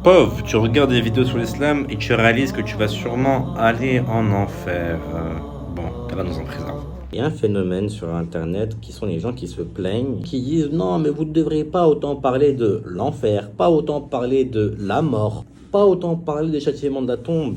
Pauvre, tu regardes des vidéos sur l'islam et tu réalises que tu vas sûrement aller en enfer. Bon, qu'Allah nous en préserve. Il y a un phénomène sur Internet qui sont les gens qui se plaignent, qui disent non, mais vous ne devriez pas autant parler de l'enfer, pas autant parler de la mort, pas autant parler des châtiments de la tombe,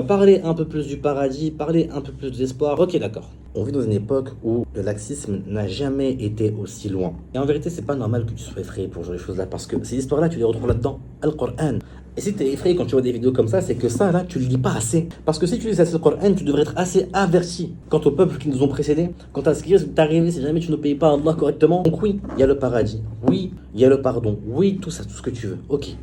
parler un peu plus du paradis, parler un peu plus d'espoir. Ok, d'accord. On vit dans une époque où le laxisme n'a jamais été aussi loin. Et en vérité, c'est pas normal que tu sois effrayé pour ce genre de choses-là, parce que ces histoires-là, tu les retrouves là-dedans, Al-Qur'an. Et si tu es effrayé quand tu vois des vidéos comme ça, c'est que ça, là, tu le lis pas assez. Parce que si tu lis assez le Coran, tu devrais être assez averti quant au peuple qui nous ont précédés, quant à ce qui risque de t'arriver si jamais tu ne payes pas Allah correctement. Donc oui, il y a le paradis. Oui, il y a le pardon. Oui, tout ça, tout ce que tu veux. Ok.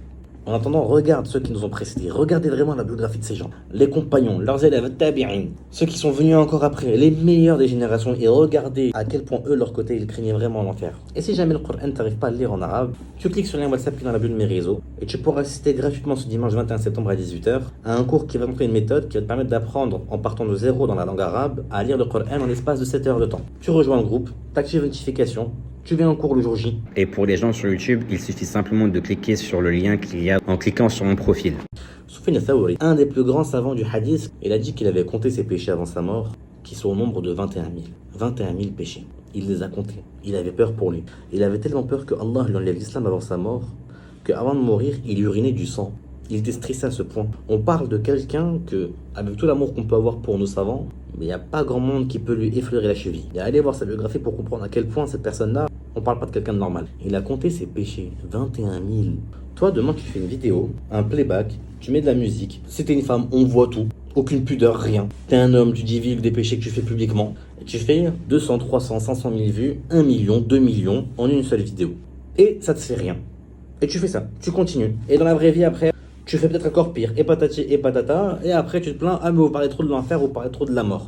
En attendant, regarde ceux qui nous ont précédés. Regardez vraiment la biographie de ces gens. Les compagnons, leurs élèves, tabi'in, ceux qui sont venus encore après, les meilleurs des générations. Et regardez à quel point eux, leur côté, ils craignaient vraiment l'enfer. Et si jamais le Coran t'arrive pas à le lire en arabe, tu cliques sur le lien WhatsApp qui est dans la bio de mes réseaux. Et tu pourras assister gratuitement ce dimanche 21 septembre à 18h à un cours qui va montrer une méthode qui va te permettre d'apprendre, en partant de zéro dans la langue arabe, à lire le Coran en l'espace de 7 heures de temps. Tu rejoins le groupe, t'actives une notification. Tu viens en cours le jour J. Et pour les gens sur YouTube, il suffit simplement de cliquer sur le lien qu'il y a en cliquant sur mon profil. Soufiane Thaouri, un des plus grands savants du hadith, il a dit qu'il avait compté ses péchés avant sa mort, qui sont au nombre de 21 000. 21 000 péchés. Il les a comptés. Il avait peur pour lui. Il avait tellement peur que Allah lui enlève l'islam avant sa mort, qu'avant de mourir, il urinait du sang. Il était stressé à ce point. On parle de quelqu'un que, avec tout l'amour qu'on peut avoir pour nos savants, mais il n'y a pas grand monde qui peut lui effleurer la cheville. Et allez voir sa biographie pour comprendre à quel point cette personne-là, on parle pas de quelqu'un de normal. Il a compté ses péchés, 21 000. Toi, demain, tu fais une vidéo, un playback, tu mets de la musique. Si t'es une femme, on voit tout. Aucune pudeur, rien. T'es un homme, tu divulgues des péchés que tu fais publiquement. Et tu fais 200, 300, 500 000 vues, 1 million, 2 millions en une seule vidéo. Et ça te fait rien. Et tu fais ça, tu continues. Et dans la vraie vie, après, tu fais peut-être encore pire. Et patati et patata. Et après, tu te plains, ah mais vous parlez trop de l'enfer, vous parlez trop de la mort.